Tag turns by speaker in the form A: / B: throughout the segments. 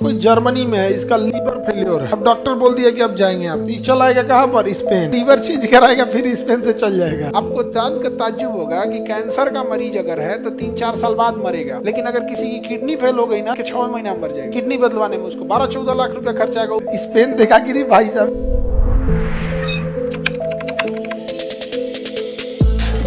A: कोई जर्मनी में है, इसका लीवर फेल्योर है। अब डॉक्टर बोल दिया कि अब जाएंगे आप, तो चल आएगा कहाँ पर? स्पेन। लीवर चेंज कराएगा फिर स्पेन से चल जाएगा। आपको जान कर ताज्जुब होगा कि कैंसर का मरीज अगर है तो 3-4 साल बाद मरेगा, लेकिन अगर किसी की किडनी फेल हो गई ना कि 6 महीना मर जाएगा। किडनी बदलवाने में उसको 12-14 लाख रुपया खर्चा आएगा। स्पेन देखा कि नहीं भाई साहब।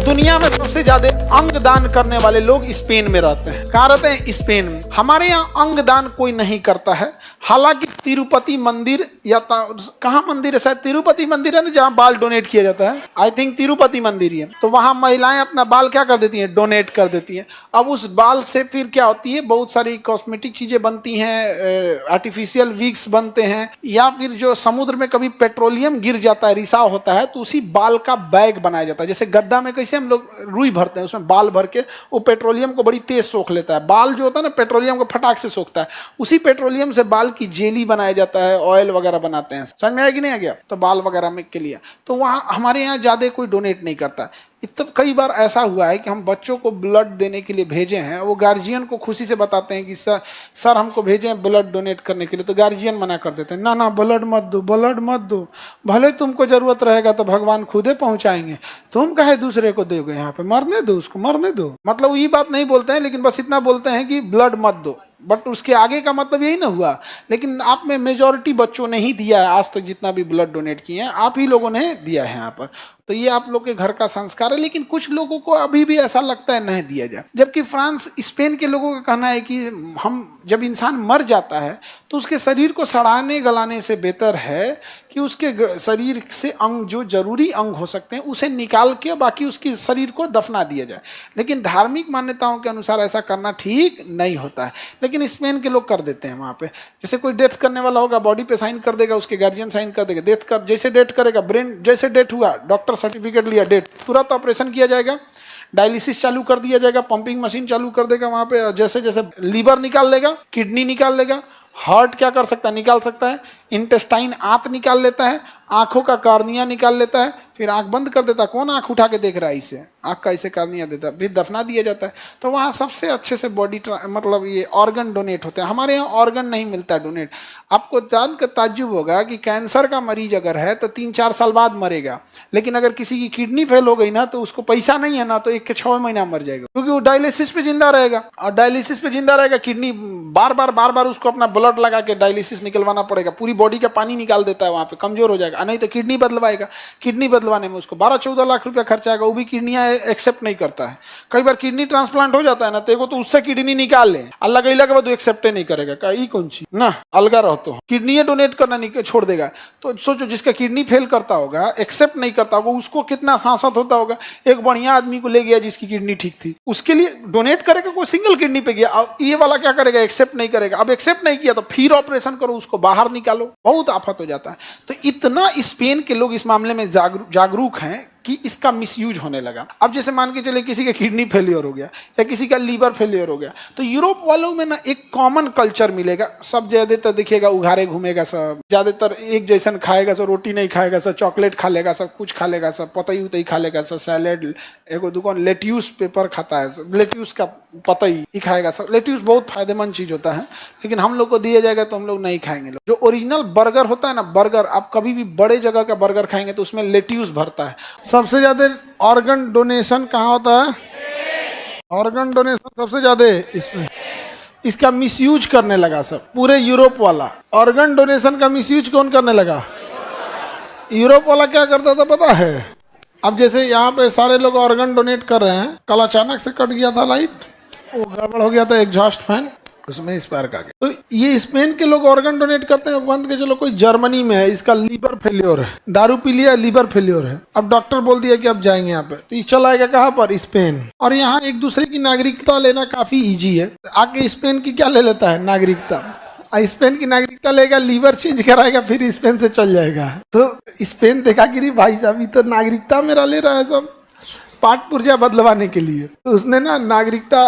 A: दुनिया में सबसे ज्यादा अंग दान करने वाले लोग स्पेन में रहते हैं। कहाँ रहते हैं? स्पेन में। हमारे यहाँ अंग दान कोई नहीं करता है। हालांकि तिरुपति मंदिर या कहाँ मंदिर है, शायद तिरुपति मंदिर है ना, जहाँ बाल डोनेट किया जाता है। आई थिंक तिरुपति मंदिर ही है। तो वहाँ महिलाएं अपना बाल क्या कर देती हैं? डोनेट कर देती हैं। अब उस बाल से फिर क्या होती है, बहुत सारी कॉस्मेटिक चीजें बनती हैं, आर्टिफिशियल विग्स बनते हैं, या फिर जो समुद्र में कभी पेट्रोलियम गिर जाता है, रिसाव होता है, तो उसी बाल का बैग बनाया जाता है। जैसे गड्ढा में कैसे हम लोग रुई भरते हैं, उसमें बाल भर के वो पेट्रोलियम को बड़ी तेज सोख लेता है। बाल जो होता है ना, पेट्रोलियम को फटाक से सोखता है। उसी पेट्रोलियम से बाल की जेली बनाया जाता है, ऑयल वगैरह बनाते हैं। समझ में आया कि नहीं आ गया? तो बाल वगैरह में के लिए तो वहाँ हमारे यहाँ ज्यादा कोई डोनेट नहीं करता। इतना कई बार ऐसा हुआ है कि हम बच्चों को ब्लड देने के लिए भेजे हैं, वो गार्जियन को खुशी से बताते हैं कि सर हमको भेजे हैं ब्लड डोनेट करने के लिए, तो गार्जियन मना कर देते हैं, ना ना ब्लड मत दो, ब्लड मत दो, भले तुमको जरूरत रहेगा तो भगवान खुद ही पहुंचाएंगे, तुम कहे दूसरे को दोगे, यहाँ पे मरने दो, उसको मरने दो। मतलब ये बात नहीं बोलते हैं, लेकिन बस इतना बोलते हैं कि ब्लड मत दो, बट उसके आगे का मतलब यही ना हुआ। लेकिन आप में मेजॉरिटी बच्चों ने ही दिया है आज तक, जितना भी ब्लड डोनेट किए हैं आप ही लोगों ने दिया है यहाँ पर। तो ये आप लोग के घर का संस्कार है। लेकिन कुछ लोगों को अभी भी ऐसा लगता है नहीं दिया जाए। जबकि फ्रांस, स्पेन के लोगों का कहना है कि हम जब इंसान मर जाता है तो उसके शरीर को सड़ाने गलाने से बेहतर है कि उसके शरीर से अंग, जो जरूरी अंग हो सकते हैं, उसे निकाल के बाकी उसके शरीर को दफना दिया जाए। लेकिन धार्मिक मान्यताओं के अनुसार ऐसा करना ठीक नहीं होता है। लेकिन स्पेन के लोग कर देते हैं। वहाँ पे जैसे कोई डेथ करने वाला होगा, बॉडी पे साइन कर देगा, उसके गार्जियन साइन कर देगा, डेथ कर जैसे डेथ करेगा, ब्रेन जैसे डेथ हुआ, डॉक्टर सर्टिफिकेट लिया, डेट, तुरंत ऑपरेशन किया जाएगा, डायलिसिस चालू कर दिया जाएगा, पंपिंग मशीन चालू कर देगा वहां पे। जैसे जैसे लीवर निकाल लेगा, किडनी निकाल लेगा, हार्ट क्या कर सकता है? निकाल सकता है, इंटेस्टाइन आंत निकाल लेता है, आंखों का कार्निया निकाल लेता है, फिर आंख बंद कर देता है। कौन आंख उठा के देख रहा है? इसे आंख का इसे कार्निया देता है, फिर दफना दिया जाता है। तो वहाँ सबसे अच्छे से बॉडी मतलब ये ऑर्गन डोनेट होते हैं। हमारे यहाँ ऑर्गन नहीं मिलता डोनेट। आपको जानकर ताज्जुब होगा कि कैंसर का मरीज अगर है तो 3-4 साल बाद मरेगा, लेकिन अगर किसी की किडनी फेल हो गई ना, तो उसको पैसा नहीं है ना, तो 1 के 6 महीना मर जाएगा, क्योंकि वो डायलिसिस पे जिंदा रहेगा। और डायलिसिस पे जिंदा रहेगा, किडनी बार बार उसको अपना ब्लड लगा के डायलिसिस निकलवाना पड़ेगा, पूरी बॉडी का पानी निकाल देता है, वहाँ पे कमजोर हो जाएगा। नहीं तो किडनी बदलवाएगा, किडनी बदलवाने में उसको 12-14 लाख रुपया खर्चा आएगा, वो भी किडनियां एक्सेप्ट नहीं करता है। कई बार किडनी ट्रांसप्लांट हो जाता है ना, तो एगो तो उससे किडनी निकाल ले, अल्लाह गईला के बाद एक्सेप्ट नहीं करेगा, कहीं कौन सी ना अलगा रहते किडनी डोनेट करना नहीं छोड़ देगा। तो सोचो, जिसका किडनी फेल करता होगा, एक्सेप्ट नहीं करता होगा, उसको कितना सांसत होता होगा। एक बढ़िया आदमी को ले गया जिसकी किडनी ठीक थी, उसके लिए डोनेट करेगा, कोई सिंगल किडनी पे गया, और ये वाला क्या करेगा? एक्सेप्ट नहीं करेगा। अब एक्सेप्ट नहीं किया तो फिर ऑपरेशन करो, उसको बाहर निकालो, बहुत आफत हो जाता है। तो इतना स्पेन के लोग इस मामले में जागरूक हैं कि इसका मिसयूज होने लगा। अब जैसे मान के चले किसी का किडनी फेलियर हो गया या किसी का लीवर फेलियर हो गया, तो यूरोप वालों में ना एक कॉमन कल्चर मिलेगा। सब ज्यादातर देखिएगा उघारे घूमेगा, सब ज्यादातर एक जैसन खाएगा, सब रोटी नहीं खाएगा, सब चॉकलेट खा लेगा, सब कुछ खा लेगा, सब पतई उतई खा लेगा, सब सैलेड, एगो दुकान लेट्यूस पेपर खाता है, लेट्यूस का पतई ही खाएगा। सब लेट्यूस बहुत फायदेमंद चीज होता है, लेकिन हम लोग को दिया जाएगा तो हम लोग नहीं खाएंगे। जो ओरिजिनल बर्गर होता है ना, बर्गर आप कभी भी बड़े जगह का बर्गर खाएंगे तो उसमें लेट्यूस भरता है। सबसे ज्यादा ऑर्गन डोनेशन कहाँ होता है? ऑर्गन डोनेशन सबसे ज्यादा इसमें। इसका मिसयूज करने लगा सब, पूरे यूरोप वाला। ऑर्गन डोनेशन का मिसयूज कौन करने लगा? यूरोप वाला क्या करता था पता है? अब जैसे यहाँ पे सारे लोग ऑर्गन डोनेट कर रहे हैं, कल अचानक से कट गया था लाइट, वो गड़बड़ हो गया था एग्जॉस्ट फैन, उसमें स्पार्क आ गया। तो ये स्पेन के लोग ऑर्गन डोनेट करते हैं। बंद के चलो, कोई जर्मनी में है, इसका लीवर फेल्योर है, दारू पी लिया, लीवर फेल्योर है। अब डॉक्टर बोल दिया कि अब जाएंगे यहाँ पे, तो ये चल आएगा कहाँ पर? स्पेन। और यहाँ एक दूसरे की नागरिकता लेना काफी इजी है। आके स्पेन की क्या ले लेता है? नागरिकता। स्पेन की नागरिकता लेगा, लीवर चेंज कराएगा, फिर स्पेन से चल जाएगा। तो स्पेन देखा कि भाई साहब ये तो नागरिकता मेरा ले रहा है सब, पाट पुर्जा बदलवाने के लिए। तो उसने ना नागरिकता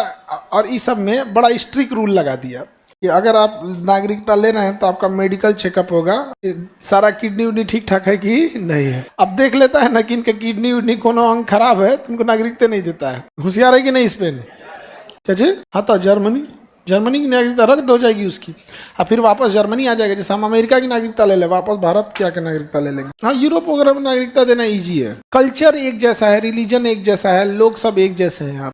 A: और इस सब में बड़ा स्ट्रिक्ट रूल लगा दिया कि अगर आप नागरिकता ले रहे हैं तो आपका मेडिकल चेकअप होगा, सारा किडनी उडनी ठीक ठाक है कि नहीं है। अब देख लेता है ना कि इनका किडनी उडनी कोनो अंग खराब है, तुमको नागरिकता नहीं देता है। होशियार है कि नहीं स्पेन? क्या जी? हाँ तो जर्मनी जर्मनी की नागरिकता रद्द हो जाएगी उसकी, और फिर वापस जर्मनी आ जाएगा। जैसे हम अमेरिका की नागरिकता ले ले, वापस भारत की आके नागरिकता ले लेंगे। हाँ, यूरोप वगैरह में नागरिकता देना इजी है। कल्चर एक जैसा है, रिलीजन एक जैसा है, लोग सब एक जैसे हैं यहाँ।